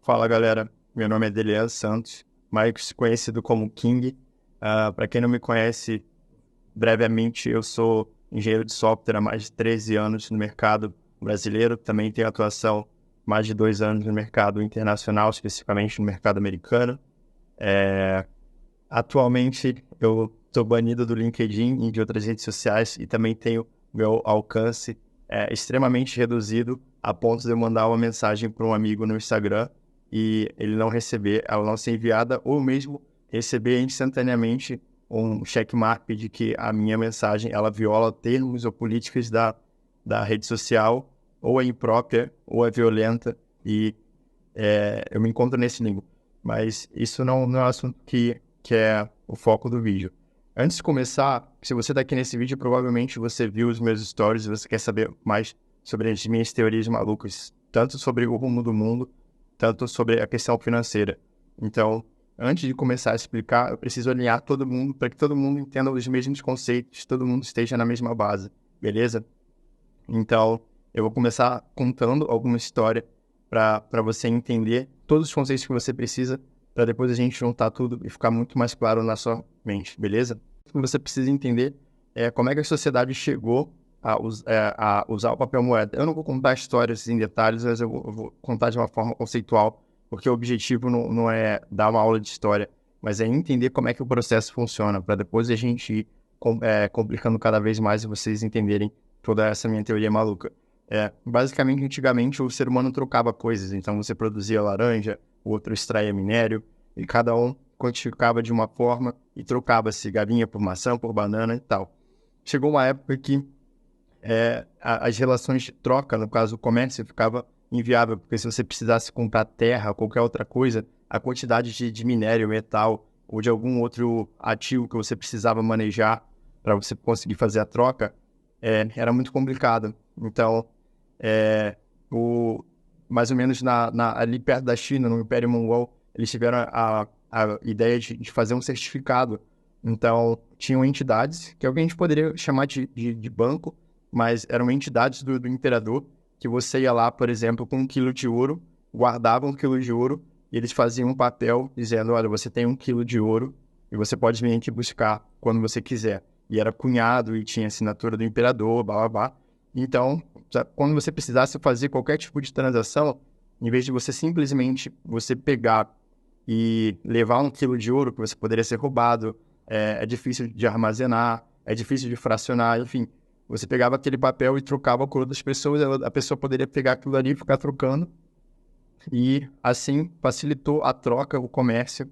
Fala galera, meu nome é Delian Santos, mais conhecido como King. Para quem não me conhece, brevemente, eu sou engenheiro de software há mais de 13 anos no mercado brasileiro. Também tenho atuação mais de 2 anos no mercado internacional, especificamente no mercado americano. Atualmente, eu estou banido do LinkedIn e de outras redes sociais e também tenho meu alcance extremamente reduzido a ponto de eu mandar uma mensagem para um amigo no Instagram e ele não receber, ela não ser enviada, ou mesmo receber instantaneamente um checkmark de que a minha mensagem ela viola termos ou políticas da rede social, ou é imprópria, ou é violenta, e eu me encontro nesse limbo. Mas isso não é um assunto que é o foco do vídeo. Antes de começar, se você está aqui nesse vídeo, provavelmente você viu os meus stories e você quer saber mais sobre as minhas teorias malucas, tanto sobre o rumo do mundo, tanto sobre a questão financeira. Então, antes de começar a explicar, eu preciso alinhar todo mundo para que todo mundo entenda os mesmos conceitos, todo mundo esteja na mesma base, beleza? Então, eu vou começar contando alguma história para você entender todos os conceitos que você precisa, para depois a gente juntar tudo e ficar muito mais claro na sua mente, beleza? O que você precisa entender é como é que a sociedade chegou a usar o papel moeda. Eu não vou contar histórias em detalhes, mas eu vou contar de uma forma conceitual, porque o objetivo não é dar uma aula de história, mas é entender como é que o processo funciona, para depois a gente ir complicando cada vez mais e vocês entenderem toda essa minha teoria maluca. Basicamente, antigamente, o ser humano trocava coisas. Então, você produzia laranja, o outro extraía minério, e cada um quantificava de uma forma e trocava-se galinha por maçã, por banana e tal. Chegou uma época que as relações de troca, no caso o comércio, ficava inviável, porque se você precisasse comprar terra ou qualquer outra coisa, a quantidade de minério, metal ou de algum outro ativo que você precisava manejar para você conseguir fazer a troca, era muito complicado. Então, é, mais ou menos ali perto da China, no Império Mongol, eles tiveram a ideia de fazer um certificado. Então, tinham entidades, que alguém a gente poderia chamar de banco, mas eram entidades do imperador, que você ia lá, por exemplo, com 1 quilo de ouro, guardava 1 quilo de ouro, e eles faziam um papel dizendo, olha, você tem 1 quilo de ouro, e você pode vir aqui buscar quando você quiser. E era cunhado, e tinha assinatura do imperador, blá, blá, blá. Então, quando você precisasse fazer qualquer tipo de transação, em vez de você simplesmente pegar e levar 1 quilo de ouro, que você poderia ser roubado, é difícil de armazenar, é difícil de fracionar, enfim. Você pegava aquele papel e trocava com outras pessoas, a pessoa poderia pegar aquilo ali e ficar trocando, e assim facilitou a troca, o comércio,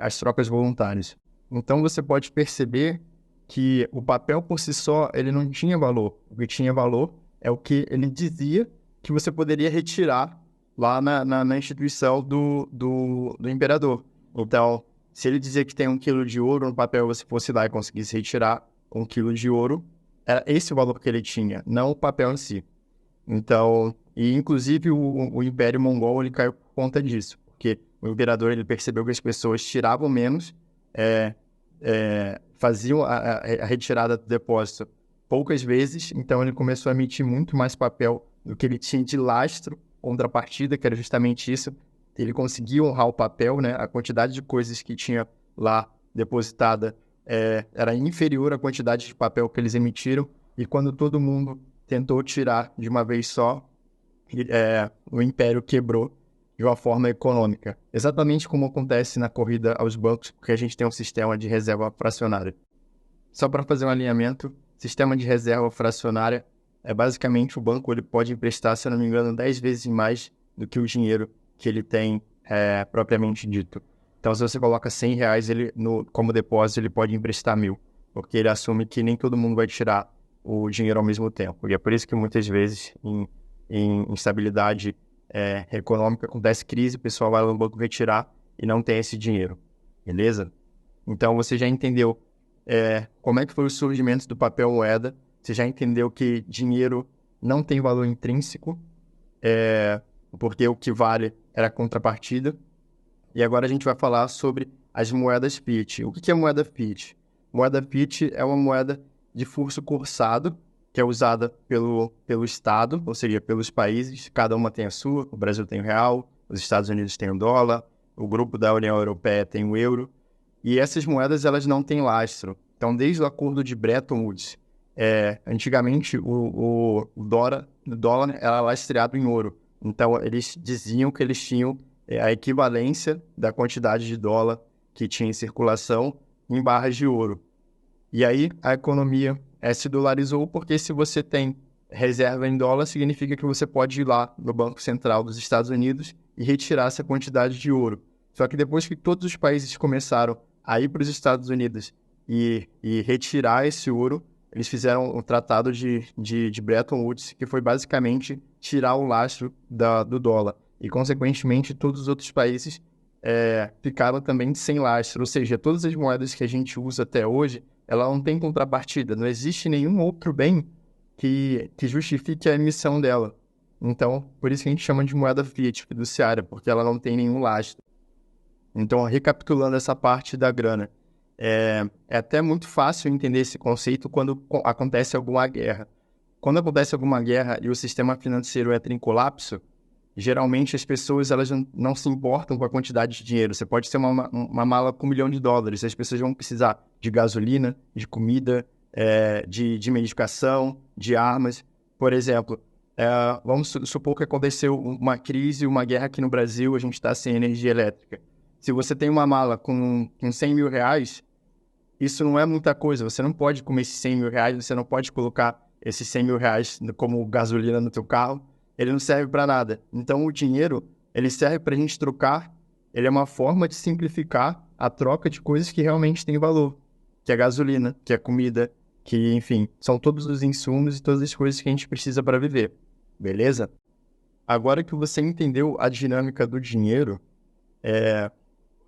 as trocas voluntárias. Então você pode perceber que o papel por si só, ele não tinha valor. O que tinha valor é o que ele dizia que você poderia retirar lá na instituição do imperador. Então, se ele dizia que tem 1 quilo de ouro no papel, você fosse lá e conseguisse retirar 1 quilo de ouro, era esse o valor que ele tinha, não o papel em si. Então, e inclusive o Império Mongol ele caiu por conta disso, porque o imperador ele percebeu que as pessoas tiravam menos, faziam a retirada do depósito poucas vezes, então ele começou a emitir muito mais papel do que ele tinha de lastro, contrapartida, que era justamente isso. Ele conseguia honrar o papel, né? A quantidade de coisas que tinha lá depositada era inferior à quantidade de papel que eles emitiram, e quando todo mundo tentou tirar de uma vez só, o império quebrou de uma forma econômica. Exatamente como acontece na corrida aos bancos, porque a gente tem um sistema de reserva fracionária. Só para fazer um alinhamento, sistema de reserva fracionária é basicamente o banco ele pode emprestar, se eu não me engano, 10 vezes mais do que o dinheiro que ele tem propriamente dito. Então, se você coloca R$ 100 como depósito, ele pode emprestar 1.000, porque ele assume que nem todo mundo vai tirar o dinheiro ao mesmo tempo. E é por isso que muitas vezes, em instabilidade econômica, acontece crise, o pessoal vai lá no banco retirar e não tem esse dinheiro, beleza? Então, você já entendeu como é que foi o surgimento do papel moeda, você já entendeu que dinheiro não tem valor intrínseco, porque o que vale era a contrapartida. E agora a gente vai falar sobre as moedas fiat. O que é moeda fiat? Moeda fiat é uma moeda de fluxo cursado, que é usada pelo Estado, ou seja, pelos países, cada uma tem a sua. O Brasil tem o real, os Estados Unidos têm o dólar, o grupo da União Europeia tem o euro, e essas moedas elas não têm lastro. Então, desde o acordo de Bretton Woods, antigamente o dólar era lastreado em ouro. Então, eles diziam que eles tinham a equivalência da quantidade de dólar que tinha em circulação em barras de ouro. E aí, a economia se dolarizou porque se você tem reserva em dólar, significa que você pode ir lá no Banco Central dos Estados Unidos e retirar essa quantidade de ouro. Só que depois que todos os países começaram a ir para os Estados Unidos e retirar esse ouro, eles fizeram o Tratado de Bretton Woods, que foi basicamente tirar o lastro do dólar. E, consequentemente, todos os outros países ficaram também sem lastro. Ou seja, todas as moedas que a gente usa até hoje, ela não tem contrapartida. Não existe nenhum outro bem que justifique a emissão dela. Então, por isso que a gente chama de moeda fiat, fiduciária, porque ela não tem nenhum lastro. Então, recapitulando essa parte da grana, é até muito fácil entender esse conceito quando acontece alguma guerra. Quando acontece alguma guerra e o sistema financeiro entra em colapso, geralmente as pessoas elas não se importam com a quantidade de dinheiro. Você pode ter uma mala com $1 milhão, as pessoas vão precisar de gasolina, de comida, de medicação, de armas. Por exemplo, vamos supor que aconteceu uma crise, uma guerra aqui no Brasil, a gente está sem energia elétrica. Se você tem uma mala com R$100 mil, isso não é muita coisa. Você não pode comer esses R$100 mil, você não pode colocar esses R$100 mil como gasolina no teu carro. Ele não serve para nada. Então, o dinheiro, ele serve para a gente trocar. Ele é uma forma de simplificar a troca de coisas que realmente têm valor. Que é gasolina, que é comida, que, enfim, são todos os insumos e todas as coisas que a gente precisa para viver. Beleza? Agora que você entendeu a dinâmica do dinheiro,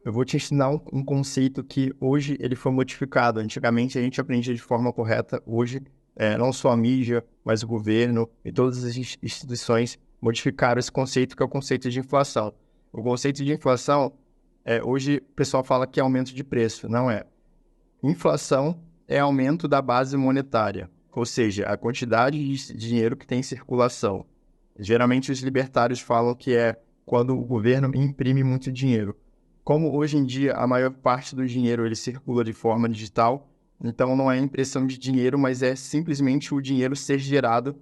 eu vou te ensinar um conceito que hoje ele foi modificado. Antigamente a gente aprendia de forma correta. Hoje, não só a mídia, mas o governo e todas as instituições modificaram esse conceito, que é o conceito de inflação. O conceito de inflação, hoje o pessoal fala que é aumento de preço. Não é. Inflação é aumento da base monetária, ou seja, a quantidade de dinheiro que tem em circulação. Geralmente os libertários falam que é quando o governo imprime muito dinheiro. Como hoje em dia a maior parte do dinheiro ele circula de forma digital, então não é impressão de dinheiro, mas é simplesmente o dinheiro ser gerado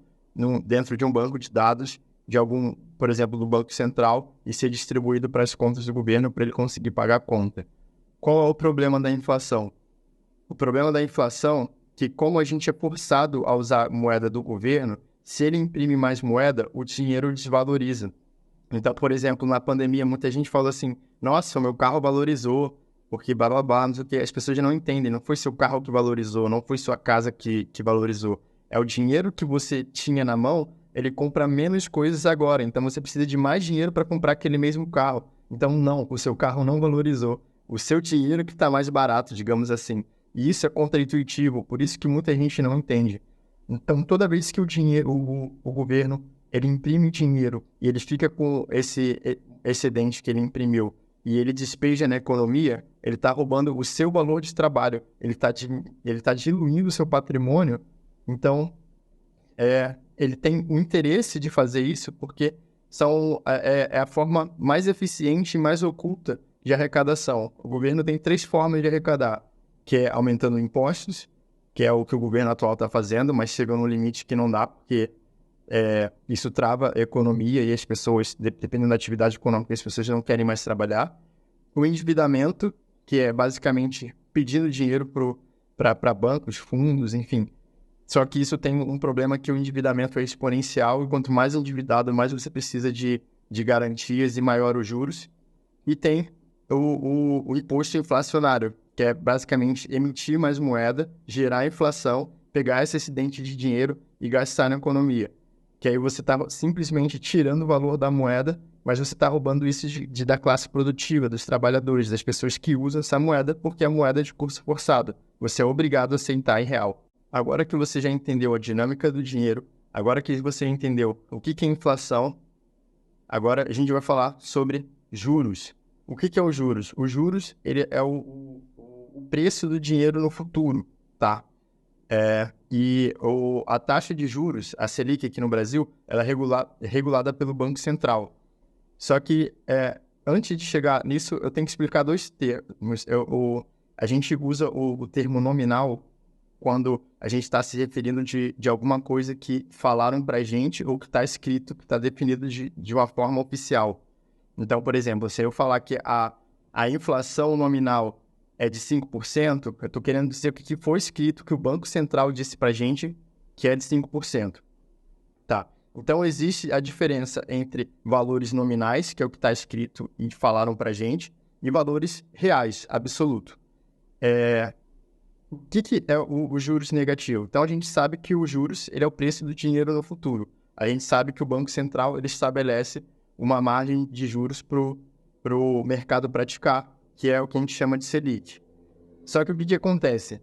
dentro de um banco de dados, de algum, por exemplo, do Banco Central, e ser distribuído para as contas do governo para ele conseguir pagar a conta. Qual é o problema da inflação? O problema da inflação é que, como a gente é forçado a usar moeda do governo, se ele imprime mais moeda, o dinheiro desvaloriza. Então, por exemplo, na pandemia, muita gente falou assim, nossa, o meu carro valorizou, porque blá, blá, blá, não sei o que. As pessoas já não entendem, não foi seu carro que valorizou, não foi sua casa que valorizou. É o dinheiro que você tinha na mão, ele compra menos coisas agora. Então, você precisa de mais dinheiro para comprar aquele mesmo carro. Então, não, o seu carro não valorizou. O seu dinheiro que está mais barato, digamos assim. E isso é contraintuitivo, por isso que muita gente não entende. Então, toda vez que o governo ele imprime dinheiro e ele fica com esse excedente que ele imprimiu e ele despeja na economia, ele está roubando o seu valor de trabalho, ele tá diluindo o seu patrimônio. Então, ele tem o interesse de fazer isso porque é a forma mais eficiente e mais oculta de arrecadação. O governo tem 3 formas de arrecadar, que é aumentando impostos, que é o que o governo atual está fazendo, mas chegou num limite que não dá, porque isso trava a economia e as pessoas, dependendo da atividade econômica, as pessoas não querem mais trabalhar. O endividamento, que é basicamente pedindo dinheiro para bancos, fundos, enfim. Só que isso tem um problema que o endividamento é exponencial e quanto mais endividado, mais você precisa de garantias e maior os juros. E tem o imposto inflacionário, que é basicamente emitir mais moeda, gerar inflação, pegar esse excedente de dinheiro e gastar na economia. Que aí você está simplesmente tirando o valor da moeda, mas você está roubando isso da classe produtiva, dos trabalhadores, das pessoas que usam essa moeda, porque a moeda é de curso forçado. Você é obrigado a aceitar em real. Agora que você já entendeu a dinâmica do dinheiro, agora que você entendeu o que é inflação, agora a gente vai falar sobre juros. O que é os juros? Os juros ele é o preço do dinheiro no futuro, tá? E a taxa de juros, a Selic aqui no Brasil, ela é regulada pelo Banco Central. Só que antes de chegar nisso, eu tenho que explicar dois termos. A gente usa o termo nominal quando a gente está se referindo de alguma coisa que falaram para a gente ou que está escrito, que está definido de uma forma oficial. Então, por exemplo, se eu falar que a inflação nominal é de 5%, eu estou querendo dizer o que foi escrito, que o Banco Central disse para a gente que é de 5%. Tá. Então, existe a diferença entre valores nominais, que é o que está escrito e falaram para a gente, e valores reais, absoluto. O que é o juros negativo? Então, a gente sabe que o juros ele é o preço do dinheiro no futuro. A gente sabe que o Banco Central ele estabelece uma margem de juros para o mercado praticar, que é o que a gente chama de Selic. Só que o que acontece?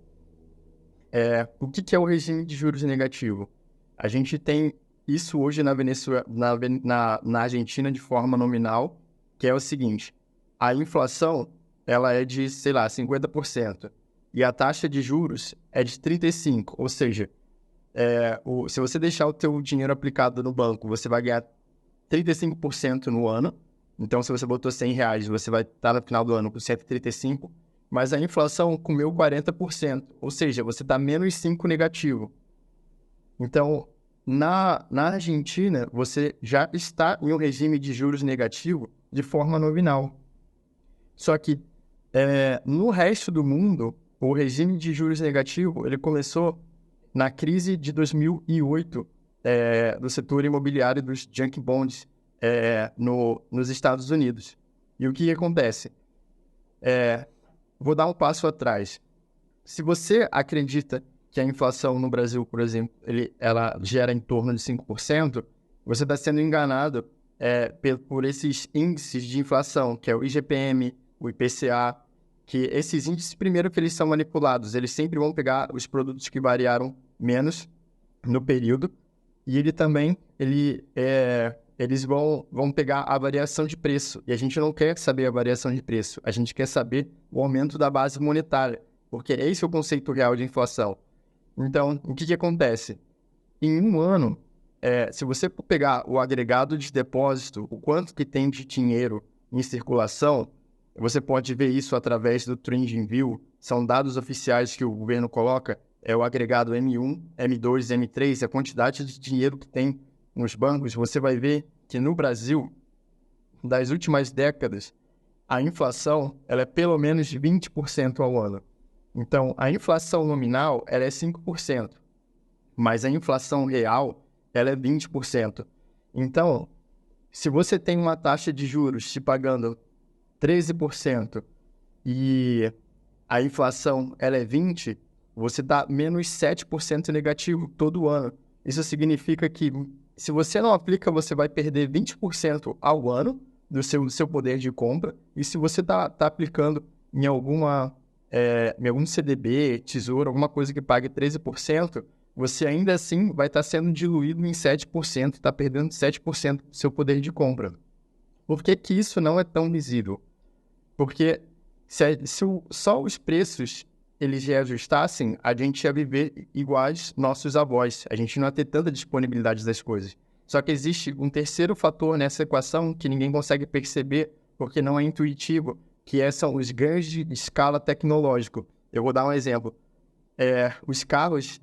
O que é o regime de juros negativo? A gente tem isso hoje na Venezuela, na Argentina de forma nominal, que é o seguinte: a inflação ela é de, sei lá, 50%, e a taxa de juros é de 35%, ou seja, se você deixar o teu dinheiro aplicado no banco, você vai ganhar 35% no ano. Então, se você botou R$100, você vai estar no final do ano com 135, mas a inflação comeu 40%, ou seja, você está menos 5 negativo. Então, na Argentina, você já está em um regime de juros negativo de forma nominal. Só que no resto do mundo, o regime de juros negativo ele começou na crise de 2008 do setor imobiliário dos junk bonds nos Estados Unidos. E o que acontece? Vou dar um passo atrás. Se você acredita que a inflação no Brasil, por exemplo, ela gera em torno de 5%, você está sendo enganado por esses índices de inflação, que é o IGPM, o IPCA, que esses índices, primeiro que eles são manipulados, eles sempre vão pegar os produtos que variaram menos no período, e eles vão pegar a variação de preço, e a gente não quer saber a variação de preço, a gente quer saber o aumento da base monetária, porque esse é o conceito real de inflação. Então, o que acontece? Em um ano, se você pegar o agregado de depósito, o quanto que tem de dinheiro em circulação, você pode ver isso através do TradingView, são dados oficiais que o governo coloca, é o agregado M1, M2, M3, a quantidade de dinheiro que tem nos bancos. Você vai ver que no Brasil, das últimas décadas, a inflação ela é pelo menos de 20% ao ano. Então, a inflação nominal ela é 5%, mas a inflação real ela é 20%. Então, se você tem uma taxa de juros te pagando 13% e a inflação ela é 20%, você dá menos 7% negativo todo ano. Isso significa que se você não aplica, você vai perder 20% ao ano do seu poder de compra. E se você está aplicando em algum CDB, tesouro, alguma coisa que pague 13%, você ainda assim vai estar sendo diluído em 7%, está perdendo 7% do seu poder de compra. Por que isso não é tão visível? Porque se só os preços eles reajustassem, a gente ia viver iguais nossos avós. A gente não ia ter tanta disponibilidade das coisas. Só que existe um terceiro fator nessa equação que ninguém consegue perceber porque não é intuitivo, que são os ganhos de escala tecnológico. Eu vou dar um exemplo. Os carros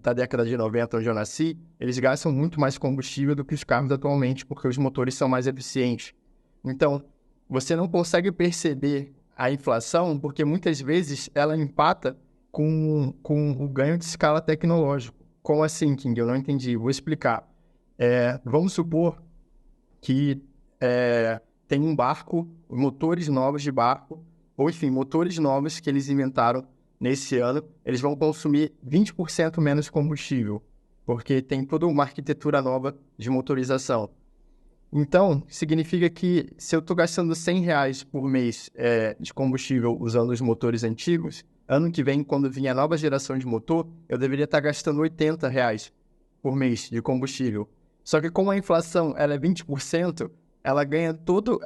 da década de 90, onde eu nasci, eles gastam muito mais combustível do que os carros atualmente, porque os motores são mais eficientes. Então, você não consegue perceber a inflação porque muitas vezes ela empata com o ganho de escala tecnológico. Como assim, King? Eu não entendi. Vou explicar. Vamos supor que tem um barco, motores novos de barco, ou enfim, motores novos que eles inventaram nesse ano, eles vão consumir 20% menos combustível, porque tem toda uma arquitetura nova de motorização. Então, significa que se eu estou gastando R$100 por mês de combustível usando os motores antigos, ano que vem, quando vier a nova geração de motor, eu deveria estar gastando R$80 por mês de combustível. Só que como a inflação ela é 20%, ela ganha todo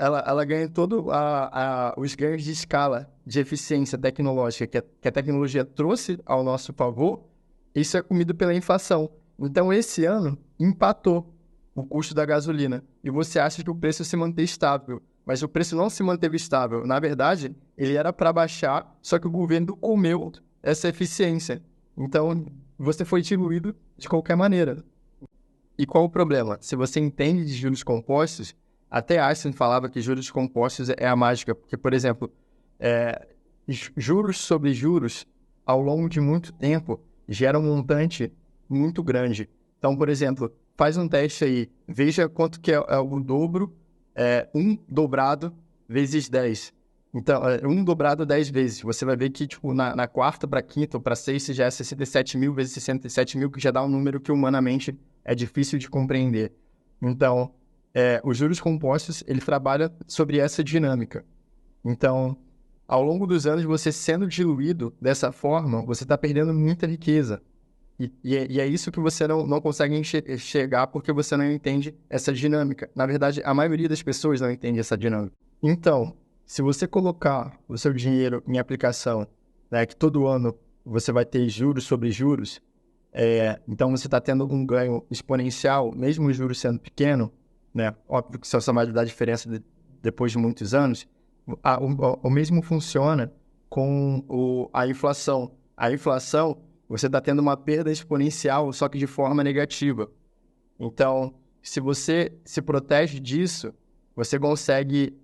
os ganhos de escala de eficiência tecnológica que a tecnologia trouxe ao nosso favor. Isso é comido pela inflação. Então, esse ano, empatou. o custo da gasolina. E você acha que o preço se mantém estável. Mas o preço não se manteve estável. Na verdade, ele era para baixar, só que o governo comeu essa eficiência. Então, você foi diluído de qualquer maneira. E qual o problema? Se você entende de juros compostos, até Einstein falava que juros compostos é a mágica. Porque, por exemplo, juros sobre juros, ao longo de muito tempo, gera um montante muito grande. Então, por exemplo, faz um teste aí, veja quanto que é o dobro, 1 dobrado vezes 10. Então, 1 dobrado 10 vezes. Você vai ver que, tipo, na quarta para quinta ou para sexta já é 67 mil vezes 67 mil, que já dá um número que humanamente é difícil de compreender. Então, os juros compostos, ele trabalha sobre essa dinâmica. Então, ao longo dos anos, você sendo diluído dessa forma, você está perdendo muita riqueza. E é isso que você não consegue enxergar porque você não entende essa dinâmica. Na verdade, a maioria das pessoas não entende essa dinâmica. Então, se você colocar o seu dinheiro em aplicação, né, que todo ano você vai ter juros sobre juros, então você está tendo um ganho exponencial, mesmo os juros sendo pequeno, né? Óbvio que só vai dar diferença depois de muitos anos. O mesmo funciona com a inflação. A inflação, você está tendo uma perda exponencial, só que de forma negativa. Então, se você se protege disso, você consegue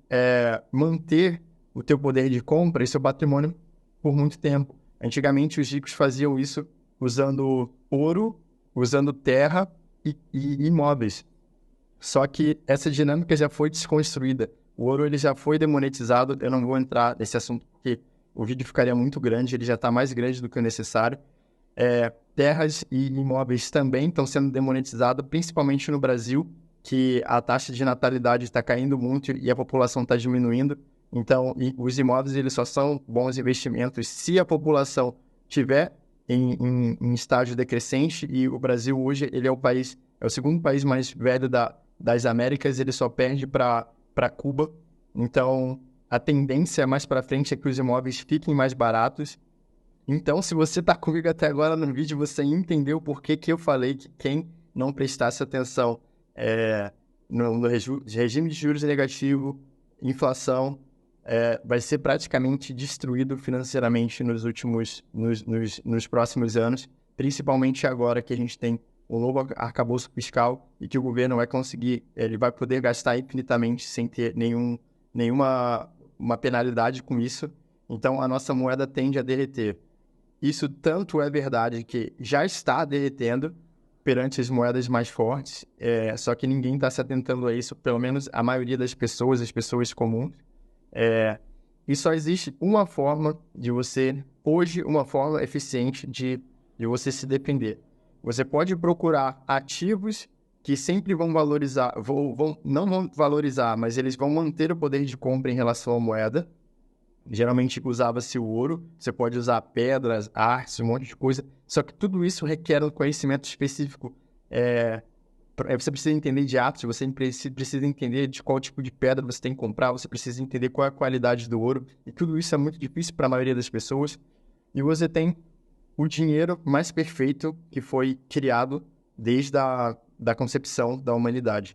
manter o teu poder de compra e seu patrimônio por muito tempo. Antigamente, os ricos faziam isso usando ouro, usando terra e imóveis. Só que essa dinâmica já foi desconstruída. O ouro ele já foi demonetizado. Eu não vou entrar nesse assunto porque o vídeo ficaria muito grande. Ele já está mais grande do que o necessário. Terras e imóveis também estão sendo demonetizados, principalmente no Brasil, que a taxa de natalidade está caindo muito e a população está diminuindo. Então, os imóveis eles só são bons investimentos se a população tiver em estágio decrescente. E o Brasil hoje ele é o segundo país mais velho das Américas. Ele só perde para Cuba. Então, a tendência mais para frente é que os imóveis fiquem mais baratos. Então, se você está comigo até agora no vídeo, você entendeu por que eu falei que quem não prestasse atenção no regime de juros negativo, inflação, vai ser praticamente destruído financeiramente nos próximos anos, principalmente agora que a gente tem um novo arcabouço fiscal e que o governo vai conseguir, ele vai poder gastar infinitamente sem ter nenhuma penalidade com isso. Então, a nossa moeda tende a derreter. Isso tanto é verdade que já está derretendo perante as moedas mais fortes, só que ninguém está se atentando a isso, pelo menos a maioria das pessoas, as pessoas comuns. E só existe uma forma de você, hoje, uma forma eficiente de você se defender. Você pode procurar ativos que sempre vão valorizar, não vão valorizar, mas eles vão manter o poder de compra em relação à moeda. Geralmente usava-se o ouro, você pode usar pedras, artes, um monte de coisa, só que tudo isso requer um conhecimento específico. Você precisa entender de atos, você precisa entender de qual tipo de pedra você tem que comprar, você precisa entender qual é a qualidade do ouro, e tudo isso é muito difícil para a maioria das pessoas. E você tem o dinheiro mais perfeito que foi criado desde da concepção da humanidade.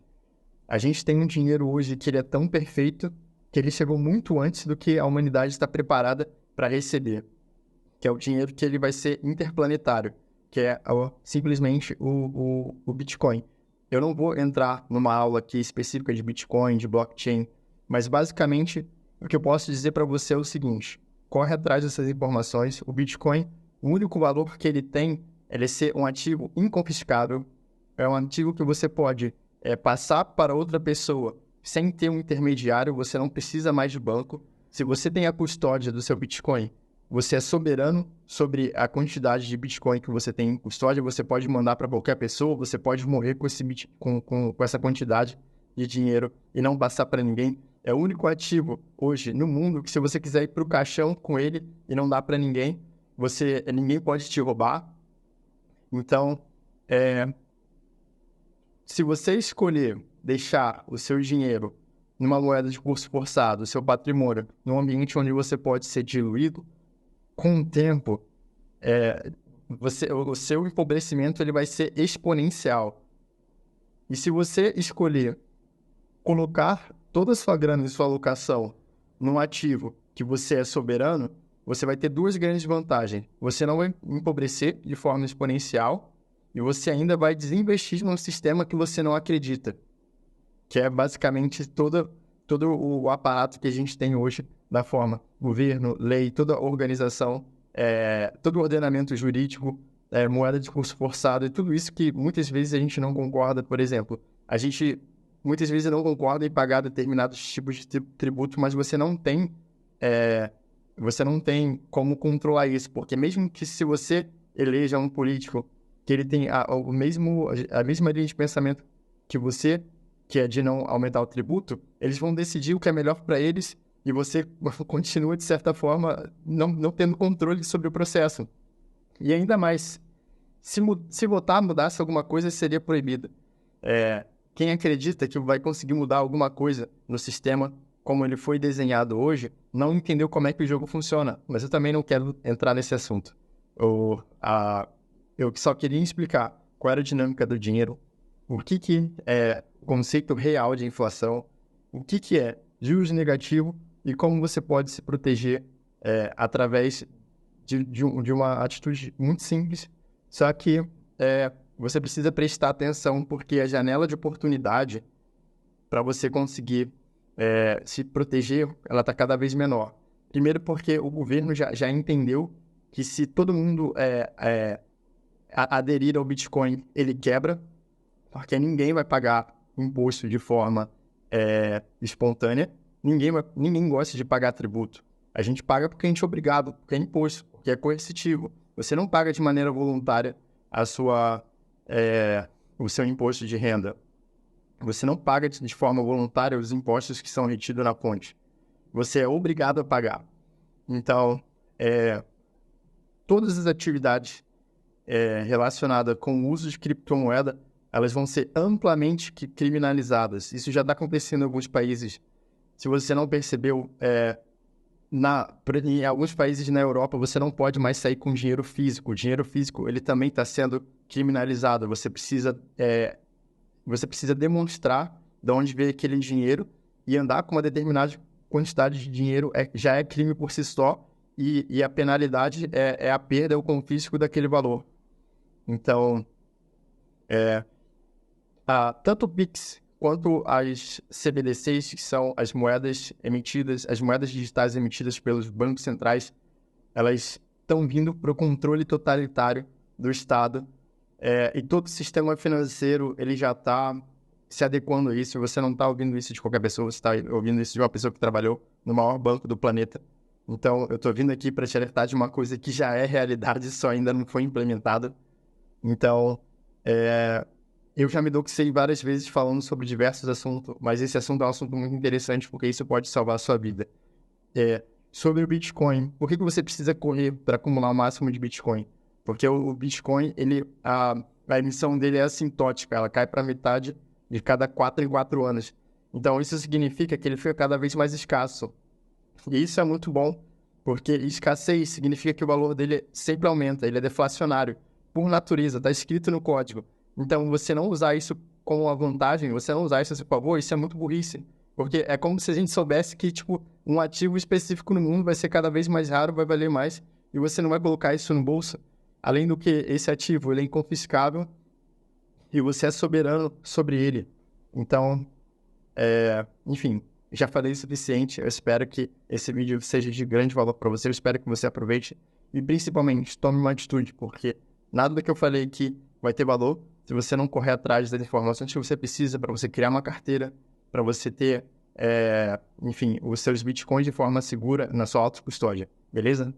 A gente tem um dinheiro hoje que ele é tão perfeito que ele chegou muito antes do que a humanidade está preparada para receber, que é o dinheiro que ele vai ser interplanetário, que é simplesmente o Bitcoin. Eu não vou entrar numa aula aqui específica de Bitcoin, de blockchain, mas basicamente o que eu posso dizer para você é o seguinte: corre atrás dessas informações. O Bitcoin, o único valor que ele tem é ele ser um ativo inconfiscável, é um ativo que você pode passar para outra pessoa sem ter um intermediário, você não precisa mais de banco. Se você tem a custódia do seu Bitcoin, você é soberano sobre a quantidade de Bitcoin que você tem em custódia, você pode mandar para qualquer pessoa, você pode morrer com essa quantidade de dinheiro e não passar para ninguém. É o único ativo hoje no mundo que se você quiser ir para o caixão com ele e não dá para ninguém, ninguém pode te roubar. Então, se você escolher deixar o seu dinheiro numa moeda de curso forçado, o seu patrimônio, num ambiente onde você pode ser diluído, com o tempo, o seu empobrecimento ele vai ser exponencial. E se você escolher colocar toda a sua grana e sua alocação num ativo que você é soberano, você vai ter duas grandes vantagens. Você não vai empobrecer de forma exponencial e você ainda vai desinvestir num sistema que você não acredita, que é basicamente todo o aparato que a gente tem hoje da forma governo, lei, toda a organização, todo o ordenamento jurídico, moeda de curso forçado e tudo isso que muitas vezes a gente não concorda. Por exemplo, a gente muitas vezes não concorda em pagar determinados tipos de tributo, mas você não tem como controlar isso, porque mesmo que se você eleja um político que ele tem a mesma linha de pensamento que você, que é de não aumentar o tributo, eles vão decidir o que é melhor para eles e você continua, de certa forma, não tendo controle sobre o processo. E ainda mais, se votar mudasse alguma coisa, seria proibido. Quem acredita que vai conseguir mudar alguma coisa no sistema como ele foi desenhado hoje, não entendeu como é que o jogo funciona. Mas eu também não quero entrar nesse assunto. Eu só queria explicar qual era a dinâmica do dinheiro, o que é o conceito real de inflação, o que é juros negativo e como você pode se proteger através de uma atitude muito simples, só que você precisa prestar atenção porque a janela de oportunidade para você conseguir se proteger, ela está cada vez menor. Primeiro porque o governo já entendeu que se todo mundo aderir ao Bitcoin, ele quebra, porque ninguém vai pagar imposto de forma espontânea, ninguém gosta de pagar tributo. A gente paga porque a gente é obrigado, porque é imposto, porque é coercitivo. Você não paga de maneira voluntária o seu imposto de renda. Você não paga de forma voluntária os impostos que são retidos na fonte. Você é obrigado a pagar. Então, todas as atividades relacionadas com o uso de criptomoeda, elas vão ser amplamente criminalizadas. Isso já está acontecendo em alguns países. Se você não percebeu, em alguns países na Europa, você não pode mais sair com dinheiro físico. O dinheiro físico, ele também está sendo criminalizado. Você precisa demonstrar de onde veio aquele dinheiro e andar com uma determinada quantidade de dinheiro já é crime por si só e a penalidade é a perda ou confisco daquele valor. Então, tanto o Pix quanto as CBDCs, que são as moedas emitidas, as moedas digitais emitidas pelos bancos centrais, elas estão vindo para o controle totalitário do Estado. E todo o sistema financeiro, ele já está se adequando a isso. Você não está ouvindo isso de qualquer pessoa, você está ouvindo isso de uma pessoa que trabalhou no maior banco do planeta. Então, eu estou vindo aqui para te alertar de uma coisa que já é realidade, só ainda não foi implementada. Então, eu já me doxei várias vezes falando sobre diversos assuntos, mas esse assunto é um assunto muito interessante porque isso pode salvar a sua vida. Sobre o Bitcoin, por que você precisa correr para acumular o máximo de Bitcoin? Porque o Bitcoin, a emissão dele é assintótica, ela cai para metade de cada 4 em 4 anos. Então, isso significa que ele fica cada vez mais escasso. E isso é muito bom, porque escassez significa que o valor dele sempre aumenta, ele é deflacionário. Por natureza, está escrito no código. Então, você não usar isso como uma vantagem, você não usar isso a seu favor, isso é muito burrice. Porque é como se a gente soubesse que, um ativo específico no mundo vai ser cada vez mais raro, vai valer mais, e você não vai colocar isso no bolso. Além do que, esse ativo ele é inconfiscável e você é soberano sobre ele. Então, enfim, já falei o suficiente. Eu espero que esse vídeo seja de grande valor para você. Eu espero que você aproveite e, principalmente, tome uma atitude, porque nada do que eu falei aqui vai ter valor se você não correr atrás das informações que você precisa para você criar uma carteira, para você ter, enfim, os seus bitcoins de forma segura na sua autocustódia. Beleza?